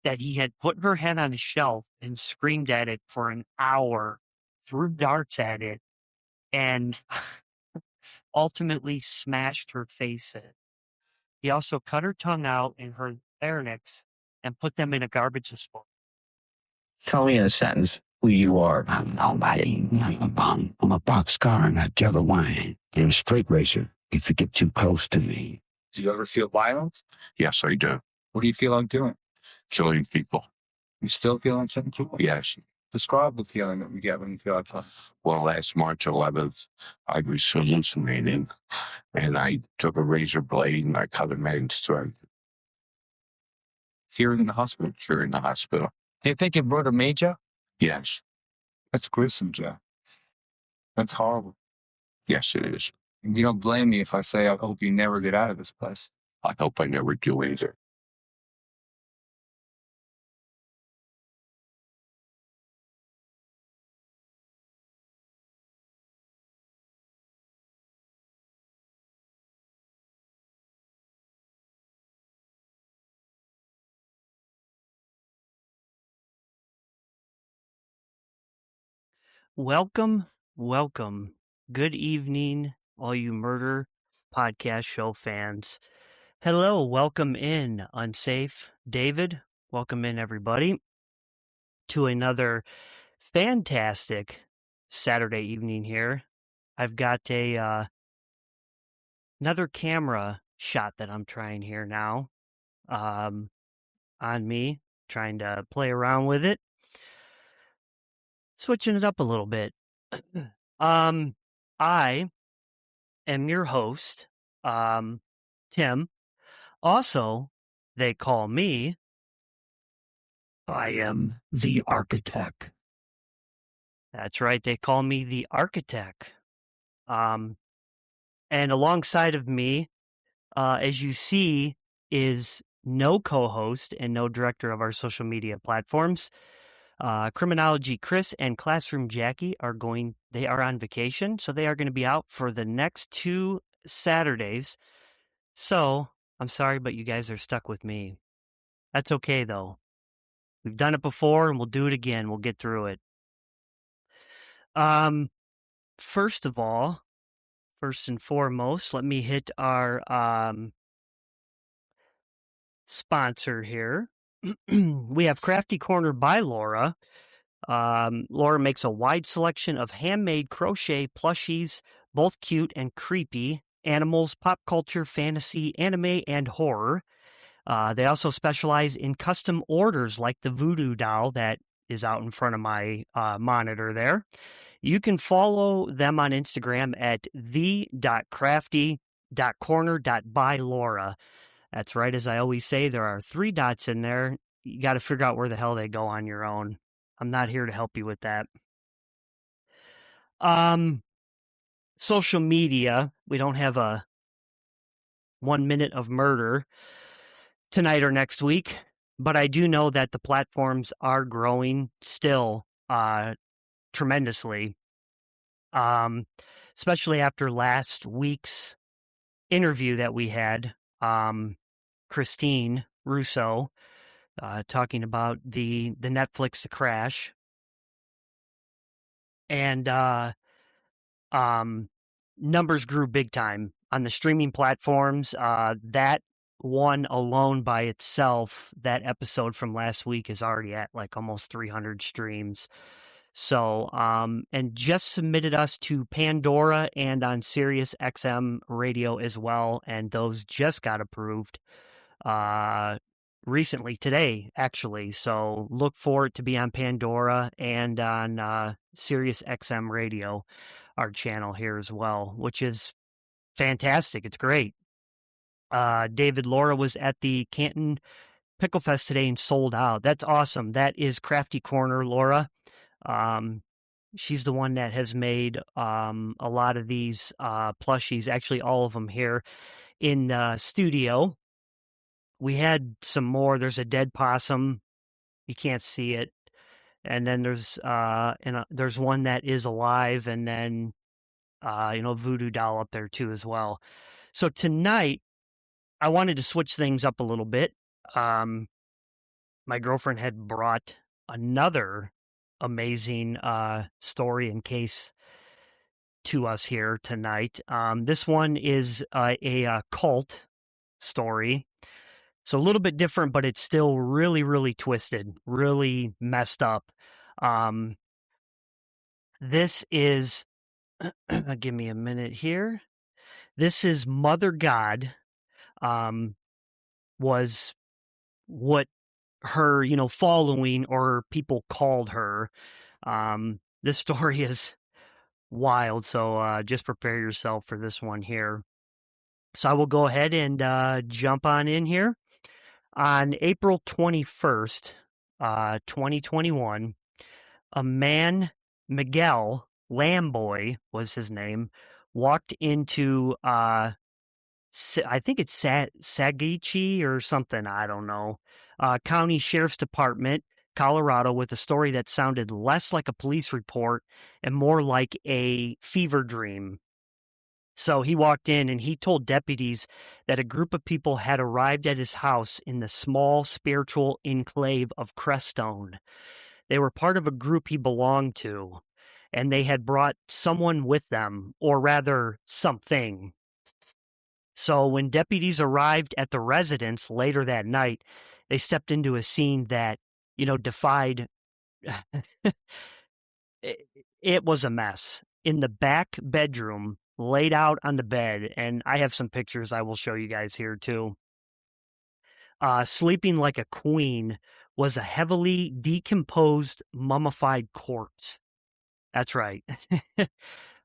that he had put her head on a shelf and screamed at it for an hour, threw darts at it, and ultimately smashed her face in. He also cut her tongue out and her larynx and put them in a garbage disposal. Tell me in a sentence who you are. I'm nobody. I'm a bum. I'm a boxcar and a jug of wine. I'm a straight racer. If you get too close to me. Do you ever feel violence? Yes, I do. What do you feel like doing? Killing people. You still feel like killing people? Yes. Describe the feeling that you get when you feel like killing. Well, last March 11th, I was hallucinating, and I took a razor blade and I cut a man's throat. Here in the hospital? Here in the hospital. Do you think your brother made you? Yes. That's gruesome, Joe. That's horrible. Yes, it is. You don't blame me if I say I hope you never get out of this place. I hope I never do either. Welcome, good evening, all you murder podcast show fans. Hello, welcome in, Unsafe David. Welcome in, everybody, to another fantastic Saturday evening here. I've got another camera shot that I'm trying here now on me, trying to play around with it. Switching it up a little bit. I am your host, Tim. Also, they call me, I am the architect. That's right, they call me the architect. And alongside of me, as you see, is no co-host and no director of our social media platforms. Criminology Chris and Classroom Jackie they are on vacation, so they are going to be out for the next 2 Saturdays. So I'm sorry, but you guys are stuck with me. That's okay, though. We've done it before, and we'll do it again. We'll get through it. First of all, first and foremost, let me hit our sponsor here. We have Crafty Corner by Laura. Laura makes a wide selection of handmade crochet plushies, both cute and creepy, animals, pop culture, fantasy, anime, and horror. They also specialize in custom orders like the voodoo doll that is out in front of my monitor there. You can follow them on Instagram at the.crafty.corner.by-Laura. That's right, as I always say, there are 3 dots in there. You got to figure out where the hell they go on your own. I'm not here to help you with that. Social media, we don't have a 1 minute of murder tonight or next week, but I do know that the platforms are growing still tremendously, especially after last week's interview that we had, Christine Russo, talking about the Netflix to crash. And numbers grew big time on the streaming platforms. That one alone by itself, that episode from last week is already at like almost 300 streams. So, and just submitted us to Pandora and on Sirius XM radio as well. And those just got approved recently today, actually. So look for it to be on Pandora and on Sirius XM radio, our channel here as well, which is fantastic. It's great. David, Laura was at the Canton Pickle Fest today and sold out. That's awesome. That is Crafty Corner, Laura. She's the one that has made a lot of these plushies, actually all of them here in the studio. We had some more. There's a dead possum. You can't see it. And then there's there's one that is alive, and then voodoo doll up there too as well. So tonight I wanted to switch things up a little bit. my girlfriend had brought another amazing story and case to us here tonight. This one is a cult story. So a little bit different, but it's still really, really twisted, really messed up. This is, give me a minute here. This is Mother God, was what her, following or people called her. This story is wild, so just prepare yourself for this one here. So I will go ahead and jump on in here. On April 21st, 2021, a man, Miguel Lamboy was his name, walked into, I think it's Sagichi or something, I don't know, County Sheriff's Department, Colorado, with a story that sounded less like a police report and more like a fever dream. So he walked in and he told deputies that a group of people had arrived at his house in the small spiritual enclave of Crestone. They were part of a group he belonged to, and they had brought someone with them, or rather, something. So when deputies arrived at the residence later that night, they stepped into a scene that, defied. It was a mess. In the back bedroom, laid out on the bed, and I have some pictures I will show you guys here too. Sleeping like a queen was a heavily decomposed, mummified corpse. That's right.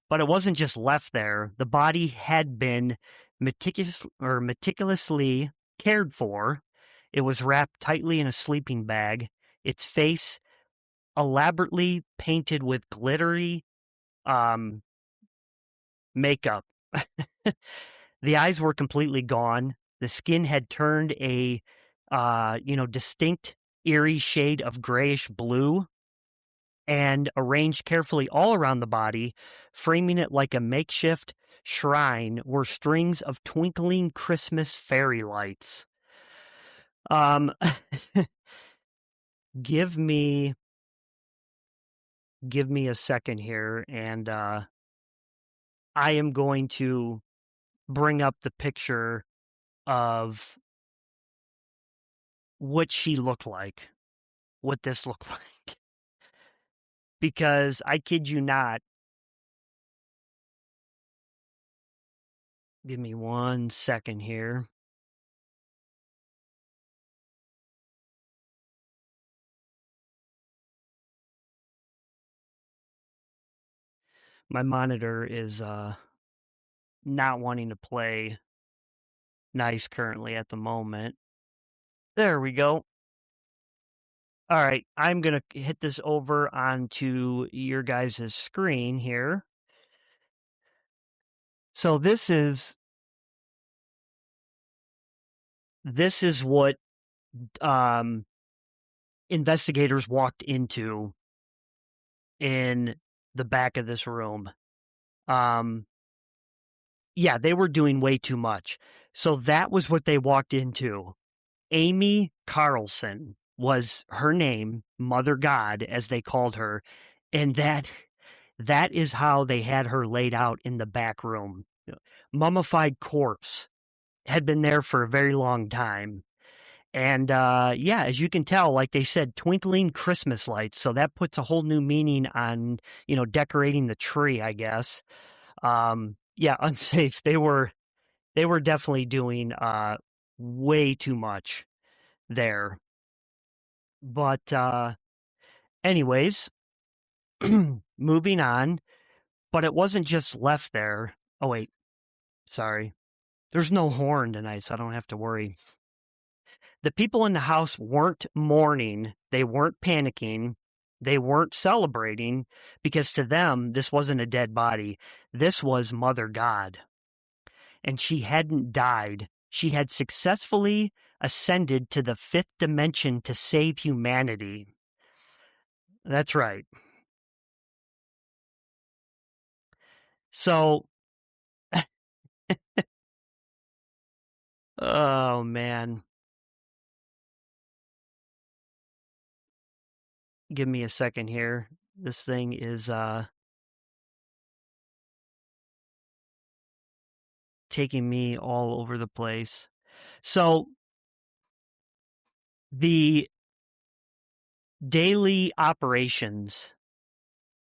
But it wasn't just left there. The body had been meticulously cared for. It was wrapped tightly in a sleeping bag, its face elaborately painted with glittery makeup. The eyes were completely gone. The skin had turned a, distinct, eerie shade of grayish blue, and arranged carefully all around the body, framing it like a makeshift shrine, were strings of twinkling Christmas fairy lights. Give me a second here, and I am going to bring up the picture of what she looked like, what this looked like. Because I kid you not, give me 1 second here. My monitor is not wanting to play nice currently at the moment. There we go. All right, I'm going to hit this over onto your guys' screen here. So this is what investigators walked into in the back of this room. Yeah, they were doing way too much. So that was what they walked into. Amy Carlson was her name, Mother God, as they called her, and that is how they had her laid out in the back room. Mummified corpse, had been there for a very long time. And yeah, as you can tell, like they said, twinkling Christmas lights. So that puts a whole new meaning on, decorating the tree, I guess. Yeah, unsafe. They were definitely doing way too much there. But anyways, moving on. But it wasn't just left there. Oh wait, sorry. There's no horn tonight, so I don't have to worry. The people in the house weren't mourning. They weren't panicking. They weren't celebrating, because to them, this wasn't a dead body. This was Mother God. And she hadn't died. She had successfully ascended to the 5th dimension to save humanity. That's right. So, oh man. give me a second here. This thing is taking me all over the place. So the daily operations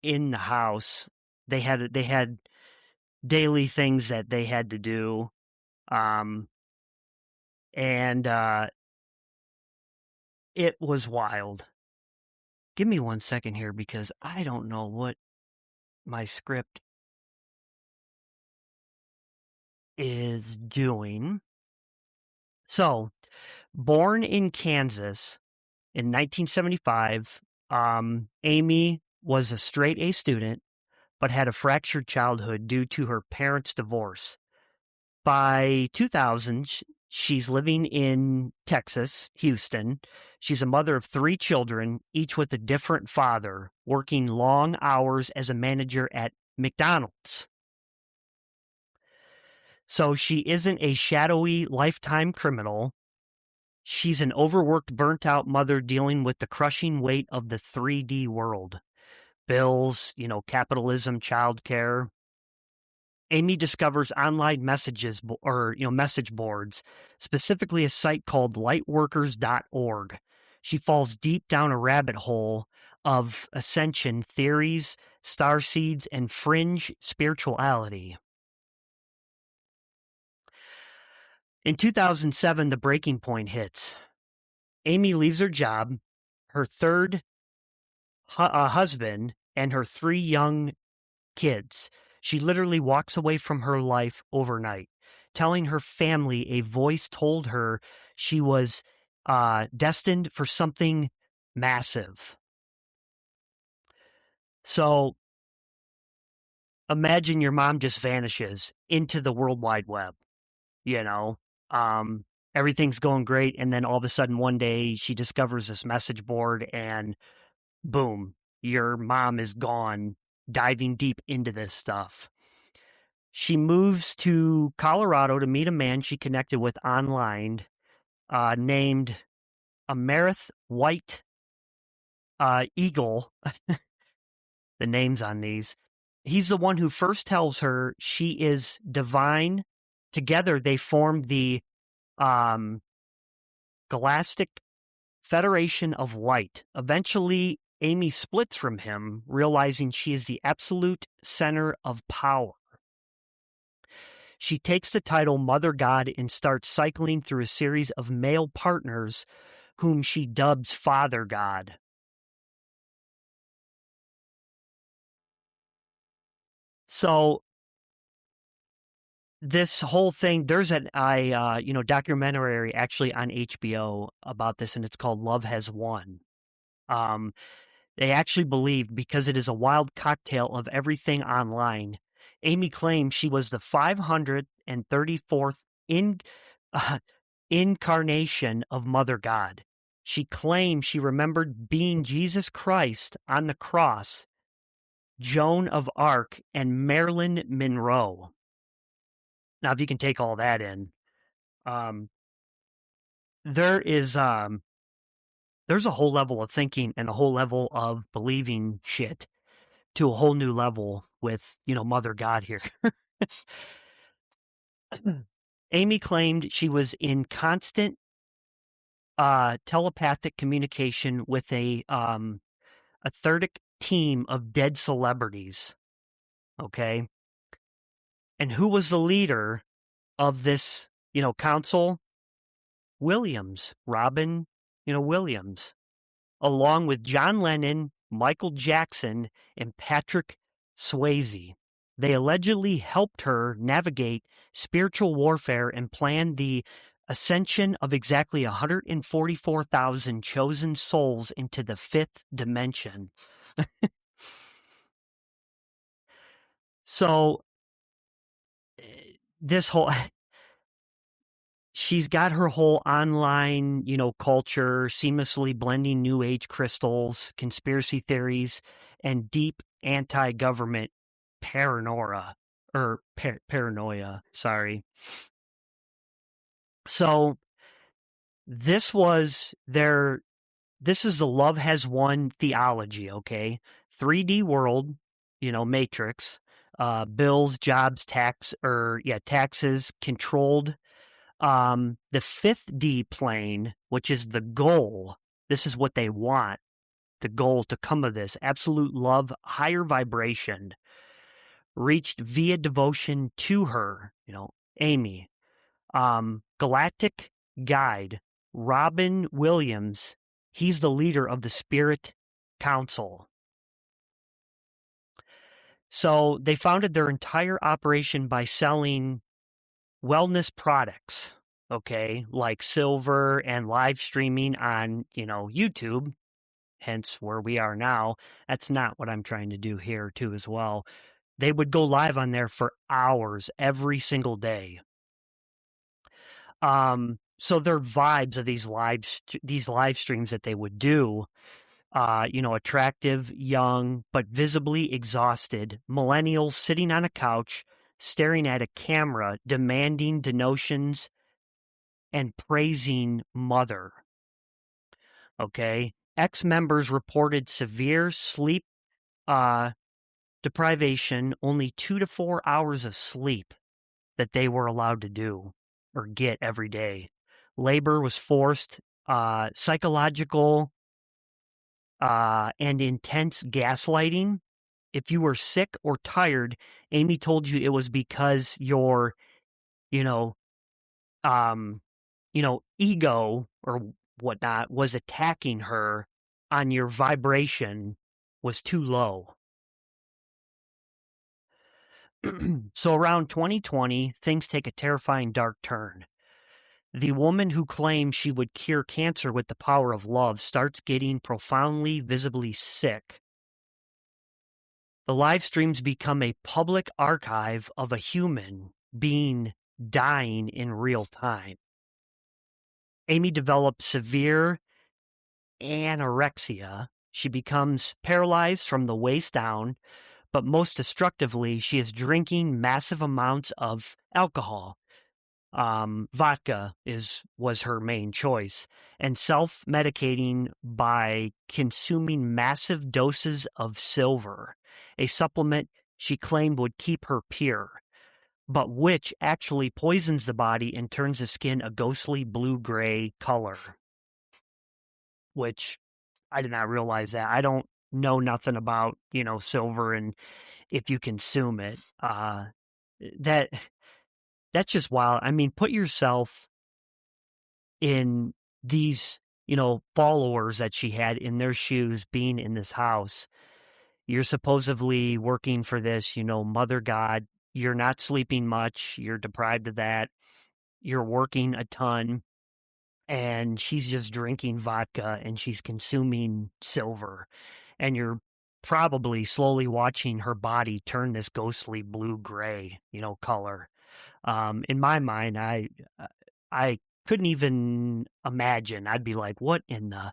in the house, they had daily things that they had to do, and it was wild. Give me 1 second here because I don't know what my script is doing. So, born in Kansas in 1975, Amy was a straight A student, but had a fractured childhood due to her parents' divorce. By 2000, she's living in Texas, Houston. She's a mother of 3 children, each with a different father, working long hours as a manager at McDonald's. So she isn't a shadowy lifetime criminal. She's an overworked, burnt-out mother dealing with the crushing weight of the 3D world. Bills, capitalism, childcare. Amy discovers online message boards, specifically a site called lightworkers.org. She falls deep down a rabbit hole of ascension theories, starseeds, and fringe spirituality. In 2007, the breaking point hits. Amy leaves her job, her third husband, and her 3 young kids. She literally walks away from her life overnight, telling her family a voice told her she was destined for something massive. So imagine your mom just vanishes into the World Wide Web, everything's going great. And then all of a sudden one day she discovers this message board and boom, your mom is gone, diving deep into this stuff. She moves to Colorado to meet a man she connected with online named Amerith White Eagle. The names on these. He's the one who first tells her she is divine. Together they form the Galactic Federation of Light. Eventually, Amy splits from him, realizing she is the absolute center of power. She takes the title Mother God and starts cycling through a series of male partners whom she dubs Father God. So this whole thing, there's an documentary actually on HBO about this, and it's called Love Has Won. They actually believed, because it is a wild cocktail of everything online, Amy claimed she was the 534th incarnation of Mother God. She claimed she remembered being Jesus Christ on the cross, Joan of Arc, and Marilyn Monroe. Now, if you can take all that in, there's a whole level of thinking and a whole level of believing shit to a whole new level with, Mother God here. Amy claimed she was in constant telepathic communication with a etheric team of dead celebrities. Okay. And who was the leader of this, council? Williams, Robin, Williams, along with John Lennon, Michael Jackson, and Patrick Swayze. They allegedly helped her navigate spiritual warfare and plan the ascension of exactly 144,000 chosen souls into the 5th dimension. So, this whole... She's got her whole online, culture, seamlessly blending New Age crystals, conspiracy theories, and deep anti-government paranoia. Sorry. So this was their this is the love has won theology, okay? 3D world, matrix, bills, jobs, taxes controlled. The 5th D plane, which is the goal, this is what they want, the goal to come of this, absolute love, higher vibration, reached via devotion to her, Amy. Galactic Guide, Robin Williams, he's the leader of the Spirit Council. So they founded their entire operation by selling wellness products, okay, like silver and live streaming on, YouTube, hence where we are now. That's not what I'm trying to do here, too, as well. They would go live on there for hours every single day. So their vibes of these live streams that they would do, attractive, young, but visibly exhausted millennials sitting on a couch, staring at a camera, demanding denotions and praising mother. Okay. Ex-members reported severe sleep deprivation, only 2 to 4 hours of sleep that they were allowed to do or get every day. Labor was forced, psychological and intense gaslighting. If you were sick or tired, Amy told you it was because your, ego or whatnot was attacking her on your vibration was too low. So around 2020, things take a terrifying dark turn. The woman who claimed she would cure cancer with the power of love starts getting profoundly, visibly sick. The live streams become a public archive of a human being dying in real time. Amy develops severe anorexia. She becomes paralyzed from the waist down, but most destructively, she is drinking massive amounts of alcohol. Vodka was her main choice, and self-medicating by consuming massive doses of silver, a supplement she claimed would keep her pure, but which actually poisons the body and turns the skin a ghostly blue-gray color, which I did not realize that. I don't know nothing about, silver and if you consume it. That's just wild. I mean, put yourself in these, followers that she had in their shoes being in this house. You're supposedly working for this, Mother God. You're not sleeping much. You're deprived of that. You're working a ton. And she's just drinking vodka and she's consuming silver. And you're probably slowly watching her body turn this ghostly blue-gray, color. In my mind, I couldn't even imagine. I'd be like, what in the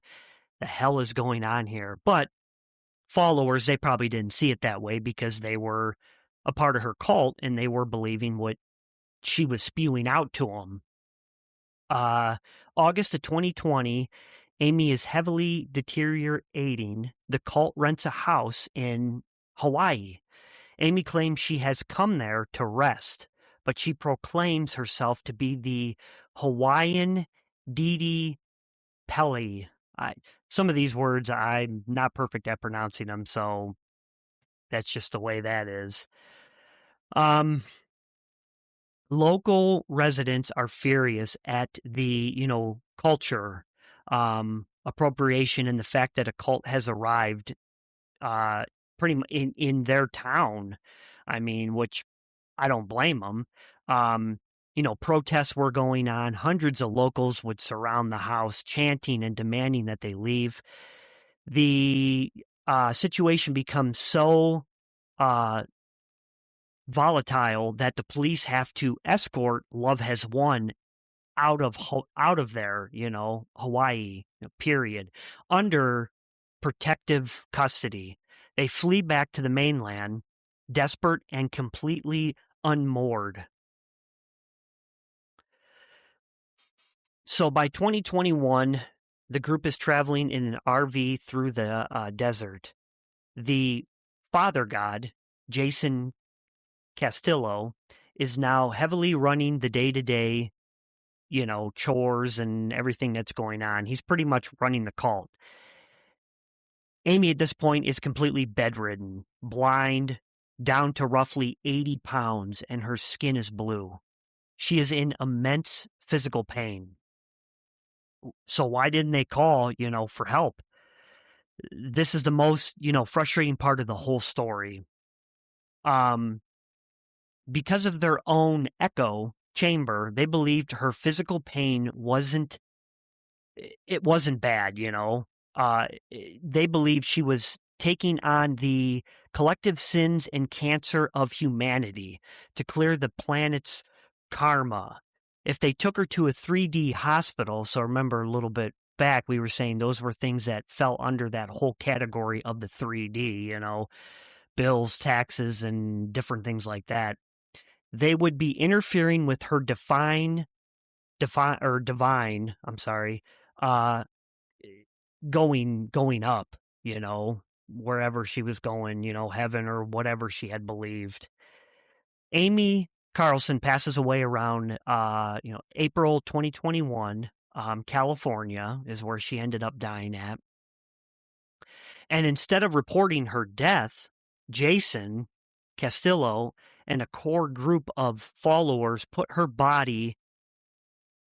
hell is going on here? But followers, they probably didn't see it that way because they were a part of her cult and they were believing what she was spewing out to them. August of 2020, Amy is heavily deteriorating. The cult rents a house in Hawaii. Amy claims she has come there to rest, but she proclaims herself to be the Hawaiian Didi Pele. Some of these words, I'm not perfect at pronouncing them, so that's just the way that is. Local residents are furious at the, culture appropriation and the fact that a cult has arrived pretty much in their town. I mean, which I don't blame them. Protests were going on. Hundreds of locals would surround the house, chanting and demanding that they leave. The situation becomes so volatile that the police have to escort Love Has Won out of there, Hawaii, period, under protective custody. They flee back to the mainland, desperate and completely unmoored. So by 2021, The group is traveling in an RV through the desert. The father god, Jason Castillo, is now heavily running the day-to-day, chores and everything that's going on. He's pretty much running the cult. Amy at this point is completely bedridden, blind, down to roughly 80 pounds, and her skin is blue. She is in immense physical pain. So why didn't they call, for help? This is the most, frustrating part of the whole story. Because of their own echo chamber, they believed her physical pain wasn't bad, they believed she was taking on the collective sins and cancer of humanity to clear the planet's karma. If they took her to a 3D hospital, so remember a little bit back, we were saying those were things that fell under that whole category of the 3D, bills, taxes, and different things like that. They would be interfering with her divine, going up, wherever she was going, heaven or whatever she had believed. Amy Carlson passes away around, April 2021. California is where she ended up dying at. And instead of reporting her death, Jason Castillo and a core group of followers put her body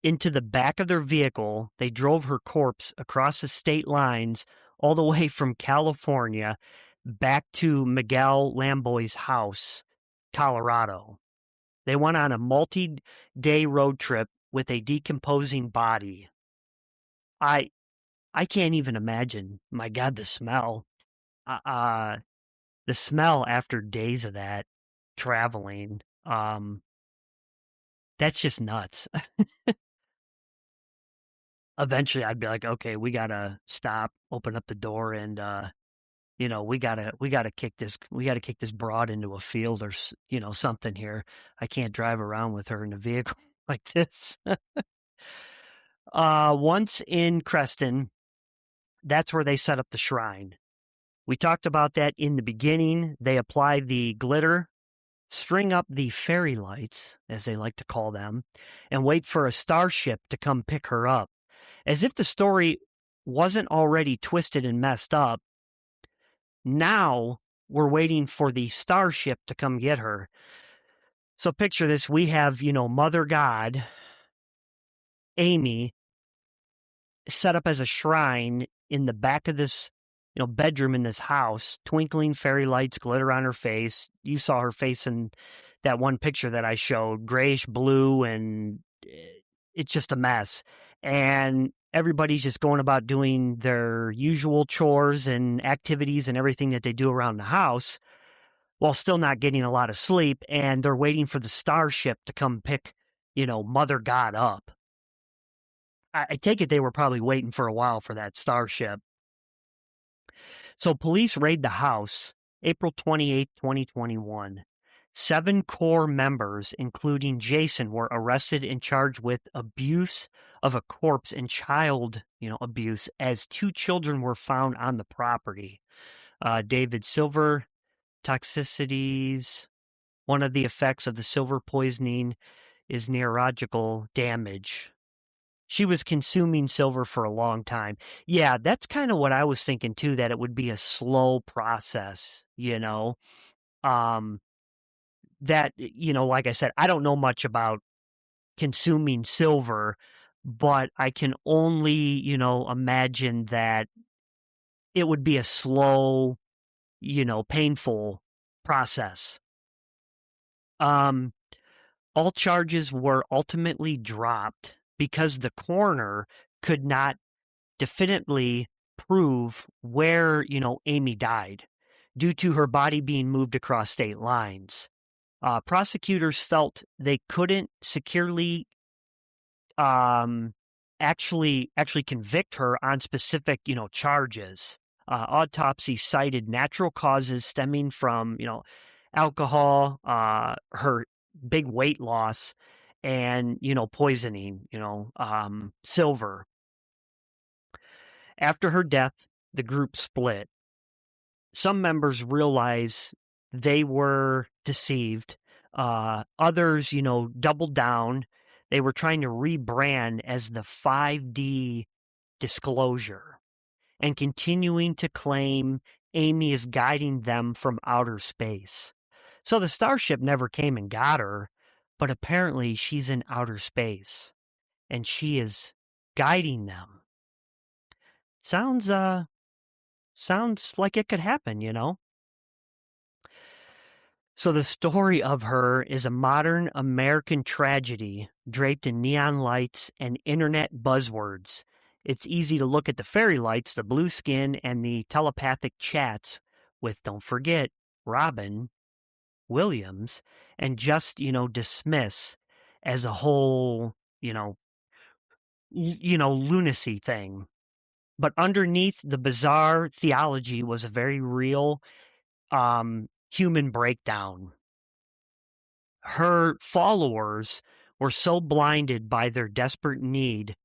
into the back of their vehicle. They drove her corpse across the state lines all the way from California back to Miguel Lamboy's house, Colorado. They went on a multi-day road trip with a decomposing body. I can't even imagine. My God, the smell. The smell after days of that traveling. That's just nuts. Eventually I'd be like, okay, we gotta stop, open up the door, and we gotta kick this broad into a field or something here. I can't drive around with her in a vehicle like this. Once in Creston, that's where they set up the shrine. We talked about that in the beginning. They apply the glitter, string up the fairy lights, as they like to call them, and wait for a starship to come pick her up. As if the story wasn't already twisted and messed up, now we're waiting for the starship to come get her. So picture this. We have, Mother God, Amy, set up as a shrine in the back of this, bedroom in this house, twinkling fairy lights, glitter on her face. You saw her face in that one picture that I showed, grayish blue, and it's just a mess. And everybody's just going about doing their usual chores and activities and everything that they do around the house while still not getting a lot of sleep. And they're waiting for the starship to come pick, Mother God up. I take it they were probably waiting for a while for that starship. So police raid the house April 28, 2021. 7 core members, including Jason, were arrested and charged with abuse of a corpse and child, abuse, as 2 children were found on the property. David Silver, toxicities. One of the effects of the silver poisoning is neurological damage. She was consuming silver for a long time. Yeah, that's kind of what I was thinking too, that it would be a slow process, that, like I said, I don't know much about consuming silver, but I can only, imagine that it would be a slow, painful process. All charges were ultimately dropped because the coroner could not definitively prove where, Amy died due to her body being moved across state lines. Prosecutors felt they couldn't securely actually convict her on specific, charges. Autopsy cited natural causes stemming from, alcohol, her big weight loss, and, poisoning, silver. After her death, the group split. Some members realize they were deceived. Others, doubled down. They were trying to rebrand as the 5D disclosure and continuing to claim Amy is guiding them from outer space. So the starship never came and got her, but apparently she's in outer space and she is guiding them. Sounds like it could happen. So the story of her is a modern American tragedy draped in neon lights and internet buzzwords. It's easy to look at the fairy lights, the blue skin, and the telepathic chats with, don't forget, Robin Williams, and just, dismiss as a whole, lunacy thing. But underneath the bizarre theology was a very real human breakdown. Her followers were so blinded by their desperate need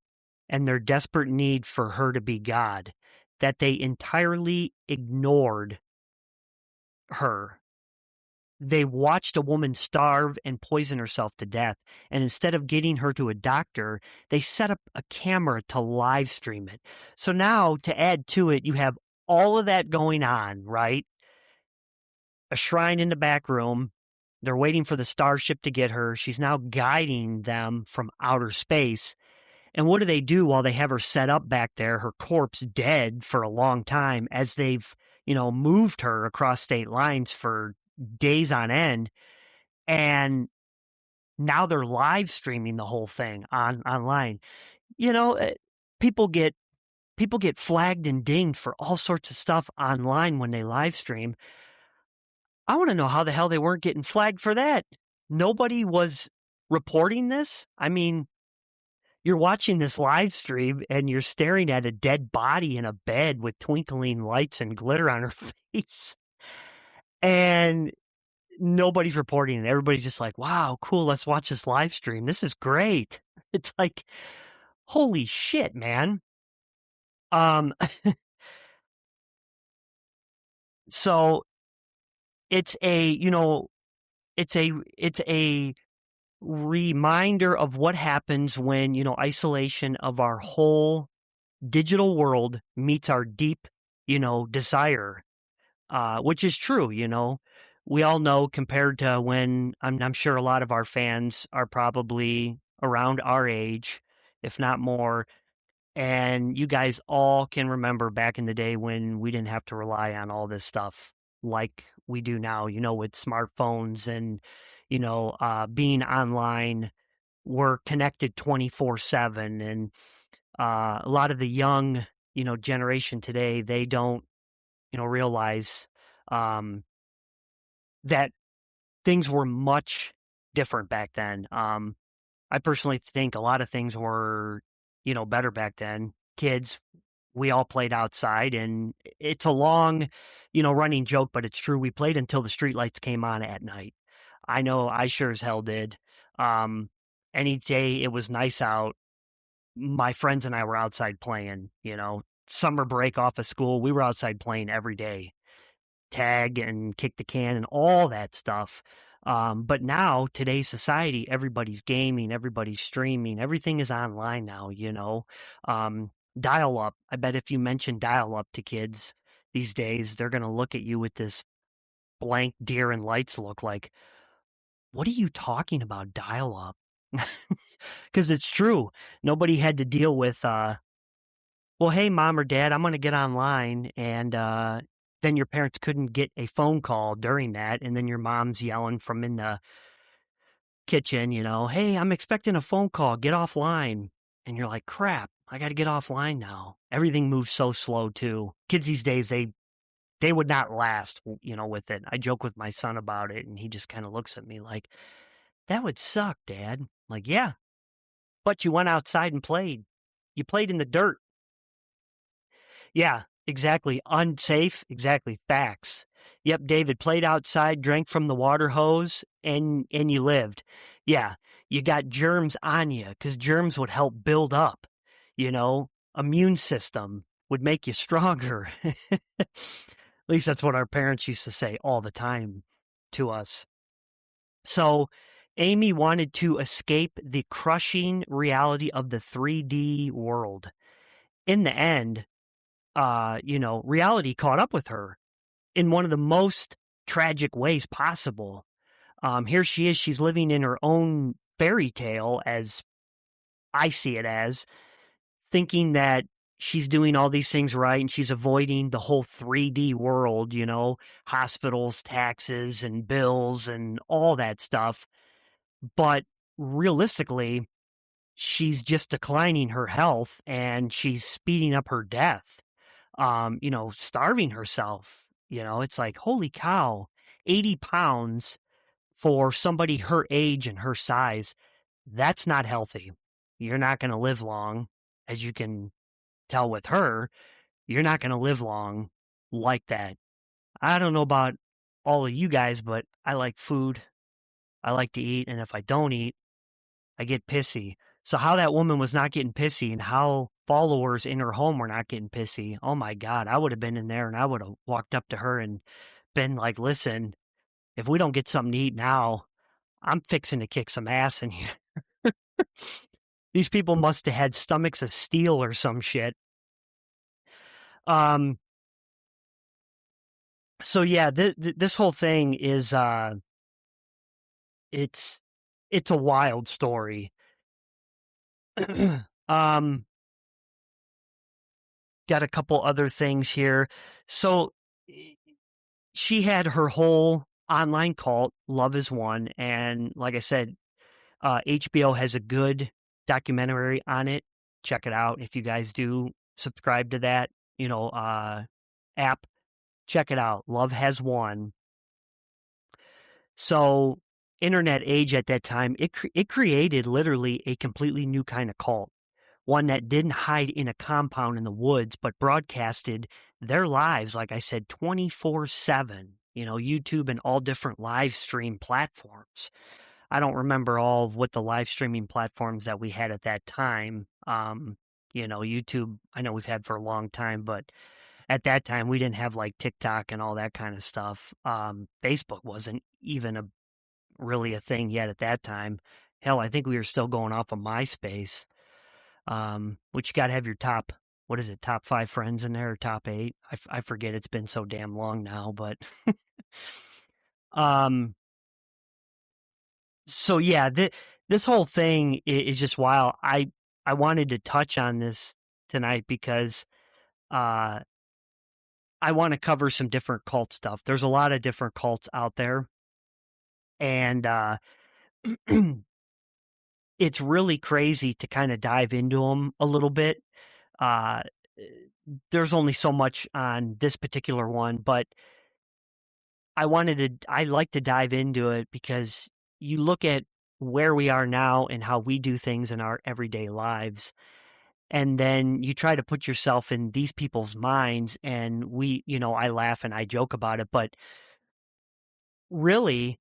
and their desperate need for her to be God that they entirely ignored her. They watched a woman starve and poison herself to death, and instead of getting her to a doctor, they set up a camera to live stream it. So now, to add to it, you have all of that going on, right? A shrine in the back room. They're waiting for the starship to get her. She's now guiding them from outer space. And what do they do while they have her set up back there, her corpse dead for a long time, as they've, moved her across state lines for days on end? And now they're live streaming the whole thing online. People get flagged and dinged for all sorts of stuff online when they live stream. I want to know how the hell they weren't getting flagged for that. Nobody was reporting this. I mean, you're watching this live stream and you're staring at a dead body in a bed with twinkling lights and glitter on her face. And nobody's reporting it. Everybody's just like, wow, cool. Let's watch this live stream. This is great. It's like, holy shit, man. So it's a reminder of what happens when, isolation of our whole digital world meets our deep, desire, which is true. We all know, compared to when I'm sure a lot of our fans are probably around our age, if not more. And you guys all can remember back in the day when we didn't have to rely on all this stuff like we do now, with smartphones and, being online. We're connected 24/7. And a lot of the young, generation today, they don't, realize that things were much different back then. I personally think a lot of things were, better back then. Kids, we all played outside, and it's a long, running joke, but it's true. We played until the streetlights came on at night. I know I sure as hell did. Any day it was nice out, my friends and I were outside playing, summer break off of school. We were outside playing every day, tag and kick the can and all that stuff. But now, today's society, everybody's gaming, everybody's streaming, everything is online now, dial-up. I bet if you mention dial-up to kids these days, they're going to look at you with this blank deer in lights look like, what are you talking about, dial-up? Because it's true. Nobody had to deal with, well, hey, mom or dad, I'm going to get online, and then your parents couldn't get a phone call during that, and then your mom's yelling from in the kitchen, hey, I'm expecting a phone call, get offline. And you're like, crap, I got to get offline now. Everything moves so slow, too. Kids these days, they would not last, with it. I joke with my son about it, and he just kind of looks at me like, that would suck, Dad. I'm like, yeah, but you went outside and played. You played in the dirt. Yeah, exactly. Unsafe. Exactly. Facts. Yep, David, played outside, drank from the water hose, and you lived. Yeah, you got germs on you because germs would help build up, immune system. would make you stronger. At least that's what our parents used to say all the time to us. So Amy wanted to escape the crushing reality of the 3D world. In the end, reality caught up with her in one of the most tragic ways possible. Here she is, she's living in her own fairy tale, as I see it as, thinking that she's doing all these things right and she's avoiding the whole 3D world, hospitals, taxes, and bills, and all that stuff. But realistically, she's just declining her health and she's speeding up her death, starving herself. It's like, holy cow, 80 pounds for somebody her age and her size. That's not healthy. You're not going to live long. As you can tell with her, you're not going to live long like that. I don't know about all of you guys, but I like food. I like to eat. And if I don't eat, I get pissy. So how that woman was not getting pissy and how followers in her home were not getting pissy. Oh my God, I would have been in there and I would have walked up to her and been like, listen, if we don't get something to eat now, I'm fixing to kick some ass in here. These people must have had stomachs of steel or some shit. So yeah, this whole thing is, it's a wild story. Got a couple other things here. So she had her whole online cult, Love is One. And like I said, HBO has a good documentary on it. Check it out. If you guys do subscribe to that, app, check it out. Love Has Won. So internet age at that time, it created literally a completely new kind of cult. One that didn't hide in a compound in the woods, but broadcasted their lives, like I said, 24/7, YouTube and all different live stream platforms. I don't remember all of what the live streaming platforms that we had at that time. YouTube, I know we've had for a long time, but at that time we didn't have like TikTok and all that kind of stuff. Facebook wasn't even really a thing yet at that time. Hell, I think we were still going off of MySpace. Which you got to have your top 5 friends in there, or top 8. I forget, it's been so damn long now, but, so yeah, this whole thing is just wild. I wanted to touch on this tonight because, I want to cover some different cult stuff. There's a lot of different cults out there, and, it's really crazy to kind of dive into them a little bit. There's only so much on this particular one, but I like to dive into it because you look at where we are now and how we do things in our everyday lives. And then you try to put yourself in these people's minds, and I laugh and I joke about it, but really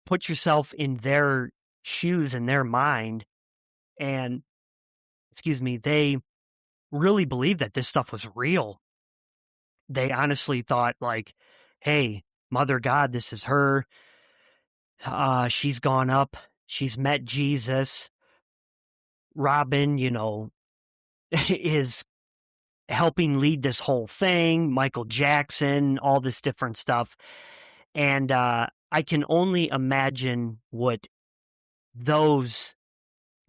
put yourself in their shoes and their mind. And, excuse me, they really believed that this stuff was real. They honestly thought, like, hey, Mother God, this is her. She's gone up. She's met Jesus. Robin, is helping lead this whole thing. Michael Jackson, all this different stuff. And I can only imagine what those,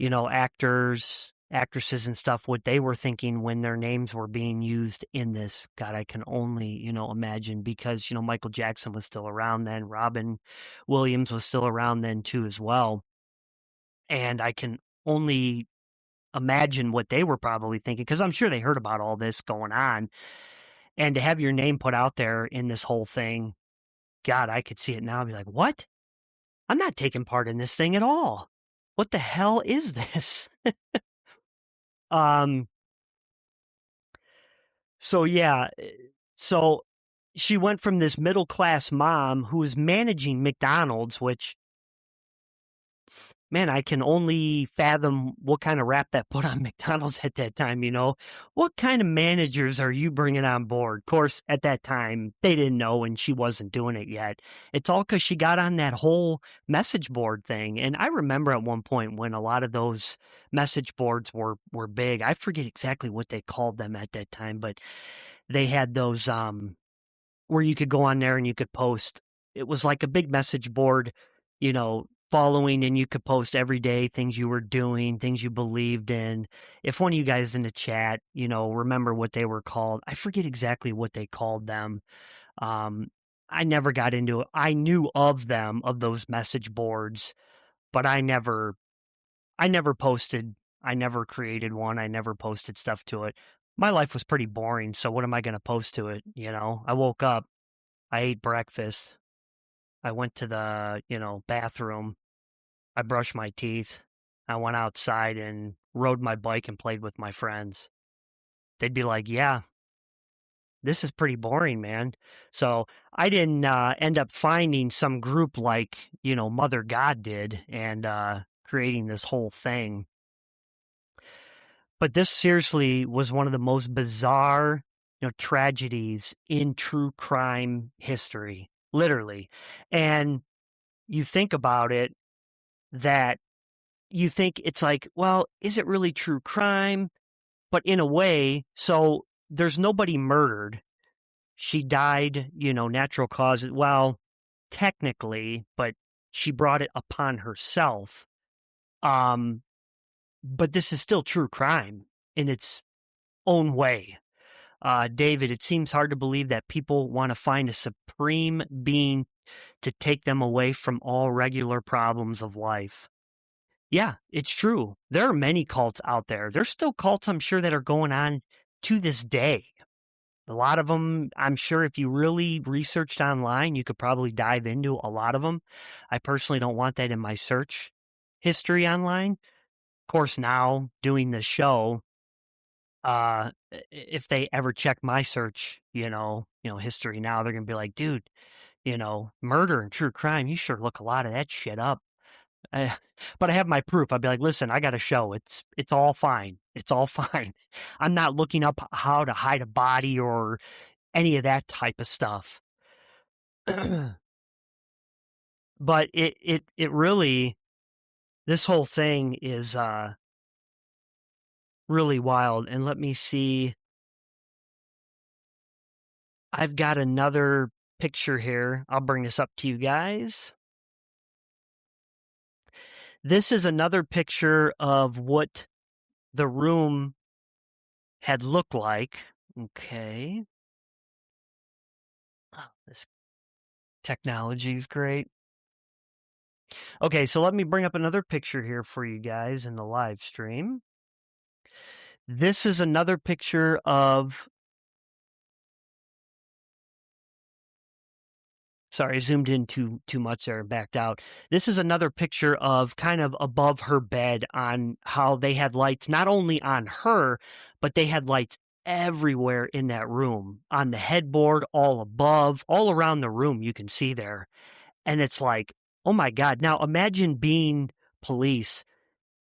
actors, actresses and stuff, what they were thinking when their names were being used in this. God, I can only, imagine, because, Michael Jackson was still around then. Robin Williams was still around then too as well. And I can only imagine what they were probably thinking, because I'm sure they heard about all this going on. And to have your name put out there in this whole thing, God, I could see it now and be like, what? I'm not taking part in this thing at all. What the hell is this? So yeah, so she went from this middle-class mom who was managing McDonald's, which man, I can only fathom what kind of rap that put on McDonald's at that time, you know? What kind of managers are you bringing on board? Of course, at that time, they didn't know and she wasn't doing it yet. It's all because she got on that whole message board thing. And I remember at one point when a lot of those message boards were big. I forget exactly what they called them at that time, but they had those where you could go on there and you could post. It was like a big message board, you know, following, and you could post every day things you were doing, things you believed in. If one of you guys in the chat, you know, remember what they were called, I forget exactly what they called them. I never got into it. I knew of them, of those message boards, but I never posted. I never created one. I never posted stuff to it. My life was pretty boring. So what am I going to post to it? You know, I woke up, I ate breakfast. I went to the, you know, bathroom. I brushed my teeth. I went outside and rode my bike and played with my friends. They'd be like, yeah, this is pretty boring, man. So I didn't end up finding some group like, you know, Mother God did and creating this whole thing. But this seriously was one of the most bizarre, you know, tragedies in true crime history, literally. And you think about it, that you think it's like, well, is it really true crime? But in a way, so there's nobody murdered. She died, you know, natural causes. Well, technically, but she brought it upon herself. But this is still true crime in its own way. David, it seems hard to believe that people want to find a supreme being to take them away from all regular problems of life. Yeah, it's true. There are many cults out there. There's still cults, I'm sure, that are going on to this day. A lot of them, I'm sure if you really researched online, you could probably dive into a lot of them. I personally don't want that in my search history online. Of course, now doing this show, if they ever check my search, history now, they're going to be like, dude, you know, murder and true crime, you sure look a lot of that shit up. But I have my proof. I'd be like, listen, I got a show. It's all fine. It's all fine. I'm not looking up how to hide a body or any of that type of stuff. But it really, this whole thing is really wild. And let me see. I've got another picture here. I'll bring this up to you guys. This is another picture of what the room had looked like. Okay. Oh, this technology is great. Okay, so let me bring up another picture here for you guys in the live stream. This is another picture of... Sorry, I zoomed in too much there and backed out. This is another picture of kind of above her bed, on how they had lights not only on her, but they had lights everywhere in that room, on the headboard, all above, all around the room you can see there. And it's like, oh my God. Now imagine being police,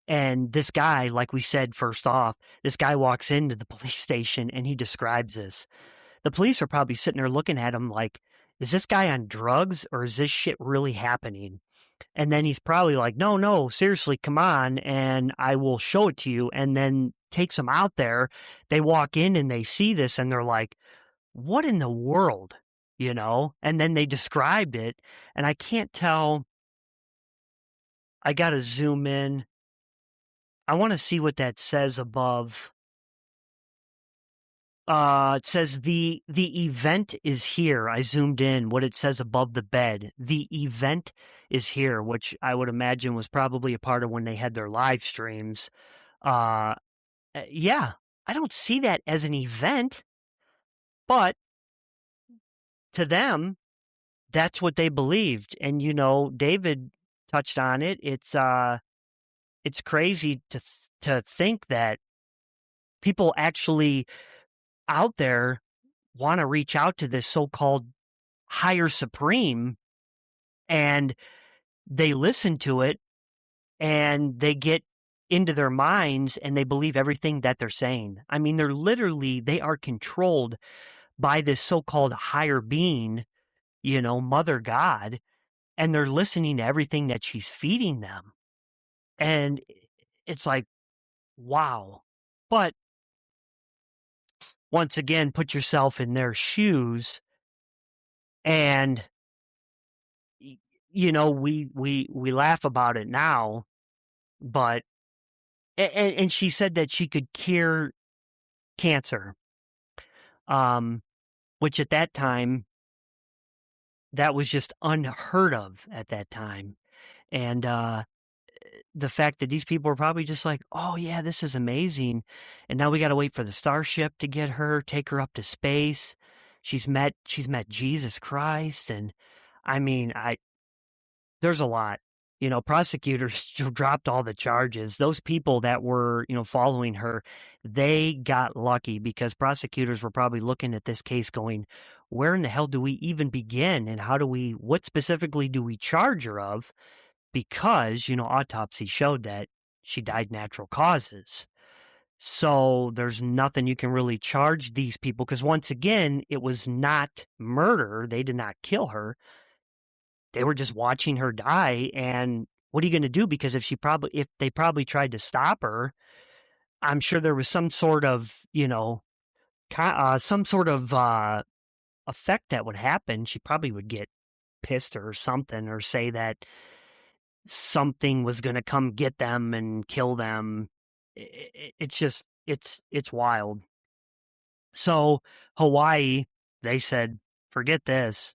and this guy, like we said first off, this guy walks into the police station and he describes this. The police are probably sitting there looking at him like, is this guy on drugs or is this shit really happening? And then he's probably like, no, seriously, come on, and I will show it to you. And then takes them out there. They walk in and they see this and they're like, what in the world? You know? And then they described it, and I can't tell. I got to zoom in. I want to see what that says above. It says the event is here. I zoomed in what it says above the bed. The event is here, which I would imagine was probably a part of when they had their live streams. Yeah, I don't see that as an event, but to them, that's what they believed. And, you know, David touched on it. It's crazy to think that people actually out there want to reach out to this so-called higher supreme, and they listen to it and they get into their minds and they believe everything that they're saying. I mean, they are controlled by this so-called higher being, Mother God, and they're listening to everything that she's feeding them. And it's like, wow. But once again, put yourself in their shoes, and we laugh about it now, but and she said that she could cure cancer, which at that time, that was just unheard of at that time. And the fact that these people were probably just like, oh yeah, this is amazing, and now we got to wait for the Starship to get her, take her up to space. She's met Jesus Christ, and I mean, there's a lot. Prosecutors dropped all the charges. Those people that were, following her, they got lucky, because prosecutors were probably looking at this case going, where in the hell do we even begin? And what specifically do we charge her of? Because, autopsy showed that she died natural causes. So there's nothing you can really charge these people, because once again, it was not murder. They did not kill her. They were just watching her die, and what are you going to do? Because if they probably tried to stop her, I'm sure there was some sort of, effect that would happen. She probably would get pissed or something, or say that something was going to come get them and kill them. It's just, it's wild. So Hawaii, they said, forget this,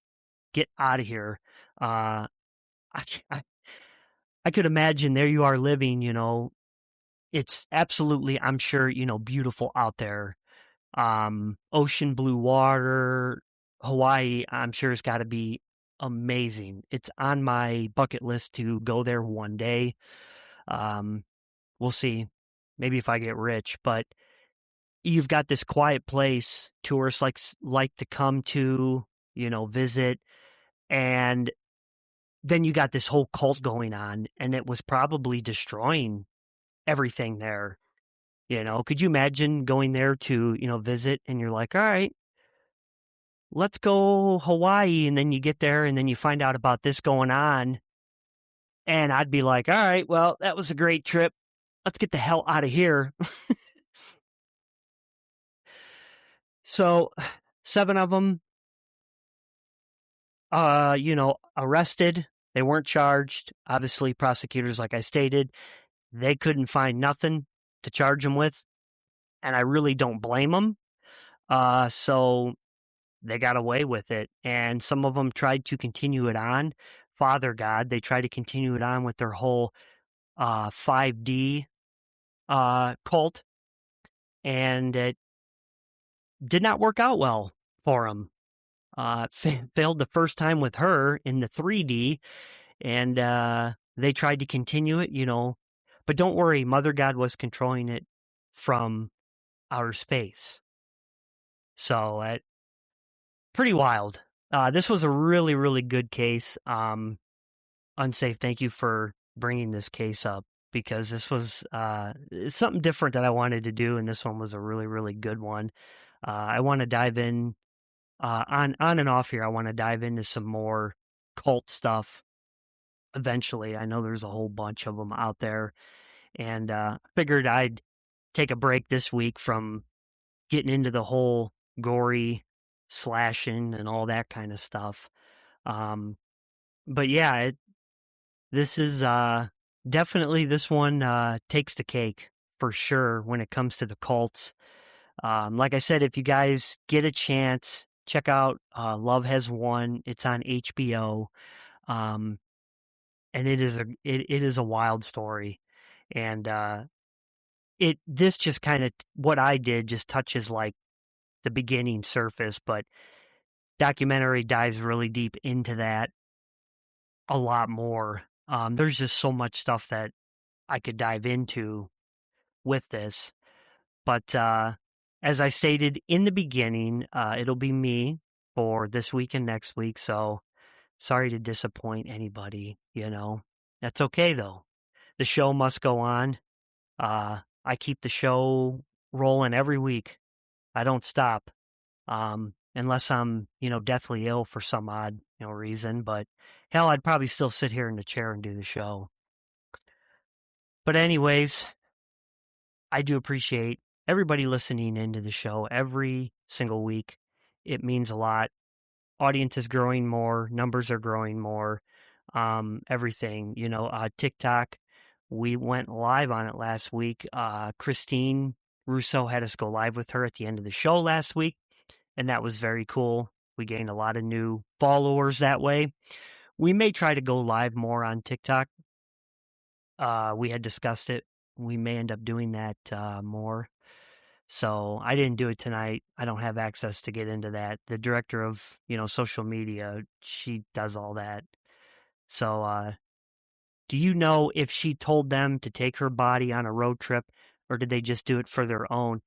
get out of here. I, I could imagine there you are living, it's absolutely, I'm sure, beautiful out there. Ocean blue water, Hawaii, I'm sure it's got to be amazing. It's on my bucket list to go there one day. We'll see. Maybe if I get rich, but you've got this quiet place tourists like to come to, visit, and then you got this whole cult going on, and it was probably destroying everything there. Could you imagine going there to, visit, and you're like, all right, let's go Hawaii. And then you get there and then you find out about this going on. And I'd be like, all right, well, that was a great trip. Let's get the hell out of here. So 7 of them, arrested. They weren't charged. Obviously, prosecutors, like I stated, they couldn't find nothing to charge them with. And I really don't blame them. So they got away with it. And some of them tried to continue it on. Father God, they tried to continue it on with their whole 5D cult. And it did not work out well for them. Failed the first time with her in the 3D. And they tried to continue it, But don't worry, Mother God was controlling it from outer space. So pretty wild. This was a really, really good case. Unsafe, thank you for bringing this case up, because this was something different that I wanted to do, and this one was a really, really good one. I want to dive in on and off here. I want to dive into some more cult stuff eventually. I know there's a whole bunch of them out there, and figured I'd take a break this week from getting into the whole gory slashing and all that kind of stuff. But yeah, this is definitely, this one takes the cake for sure when it comes to the cults. Like I said, if you guys get a chance, check out Love Has Won. It's on HBO. And it is a wild story. And this just kind of, what I did just touches like the beginning surface, but documentary dives really deep into that a lot more. There's just so much stuff that I could dive into with this. But as I stated in the beginning, it'll be me for this week and next week. So sorry to disappoint anybody, That's okay, though, the show must go on. I keep the show rolling every week. I don't stop. Unless I'm, deathly ill for some odd, reason. But hell, I'd probably still sit here in the chair and do the show. But anyways, I do appreciate everybody listening into the show every single week. It means a lot. Audience is growing more. Numbers are growing more. Everything, TikTok, we went live on it last week. Christine Russo had us go live with her at the end of the show last week, and that was very cool. We gained a lot of new followers that way. We may try to go live more on TikTok. We had discussed it. We may end up doing that more. So I didn't do it tonight. I don't have access to get into that. The director of, social media, she does all that. So do you know if she told them to take her body on a road trip, or did they just do it for their own?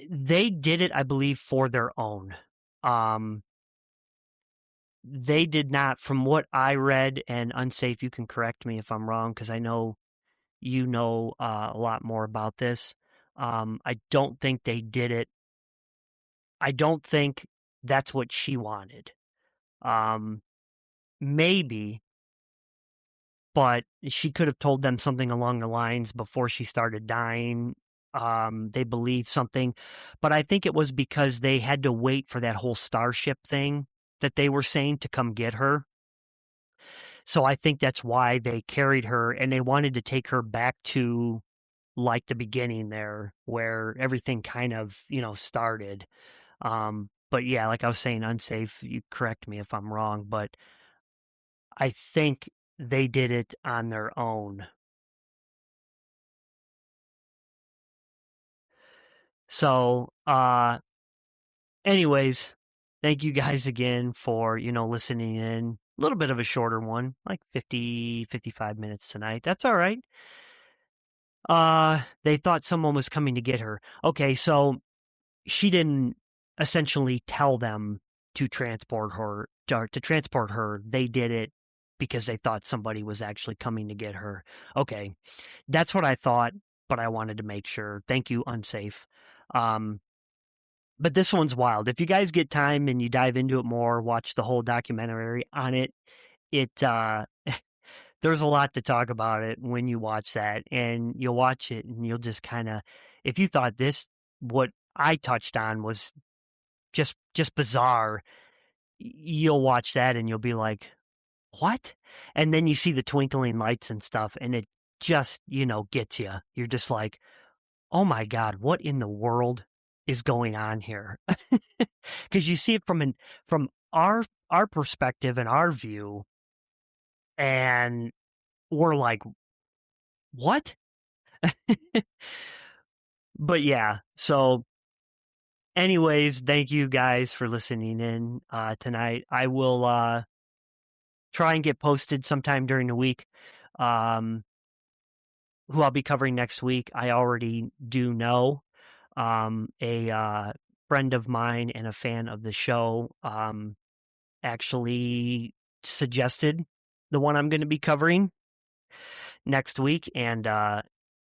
They did it, I believe, for their own. They did not, from what I read, and Unsafe, you can correct me if I'm wrong, because I know you know a lot more about this. I don't think they did it. I don't think that's what she wanted. Maybe, but she could have told them something along the lines before she started dying. They believed something, but I think it was because they had to wait for that whole Starship thing that they were saying to come get her. So I think that's why they carried her, and they wanted to take her back to like the beginning there where everything kind of, started. But yeah, like I was saying, Unsafe, you correct me if I'm wrong, but I think they did it on their own. So, anyways, thank you guys again for, listening in. A little bit of a shorter one, like 50, 55 minutes tonight. That's all right. They thought someone was coming to get her. Okay, so she didn't essentially tell them to transport her. They did it because they thought somebody was actually coming to get her. Okay, that's what I thought, but I wanted to make sure. Thank you, Unsafe. But this one's wild. If you guys get time and you dive into it more, watch the whole documentary on it. There's a lot to talk about it when you watch that, and you'll watch it and you'll just kind of, if you thought what I touched on was just bizarre, you'll watch that and you'll be like, what? And then you see the twinkling lights and stuff, and it just, gets you. You're just like, oh my God, what in the world is going on here? Because you see it from our perspective and our view, and we're like, what? But yeah, so anyways, thank you guys for listening in tonight. I will try and get posted sometime during the week. Who I'll be covering next week, I already do know. A friend of mine and a fan of the show actually suggested the one I'm going to be covering next week, and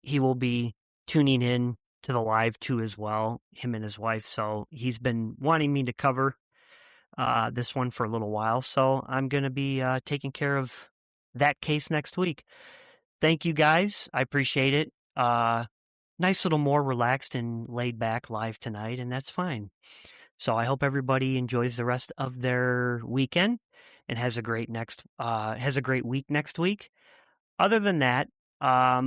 he will be tuning in to the live too as well, him and his wife. So he's been wanting me to cover this one for a little while, so I'm going to be taking care of that case next week. Thank you guys. I appreciate it. Nice little more relaxed and laid back live tonight, and that's fine. So I hope everybody enjoys the rest of their weekend and has a great week next week. Other than that, I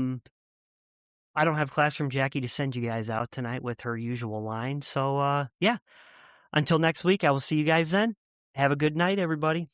don't have Classroom Jackie to send you guys out tonight with her usual line. So yeah, until next week, I will see you guys then. Have a good night, everybody.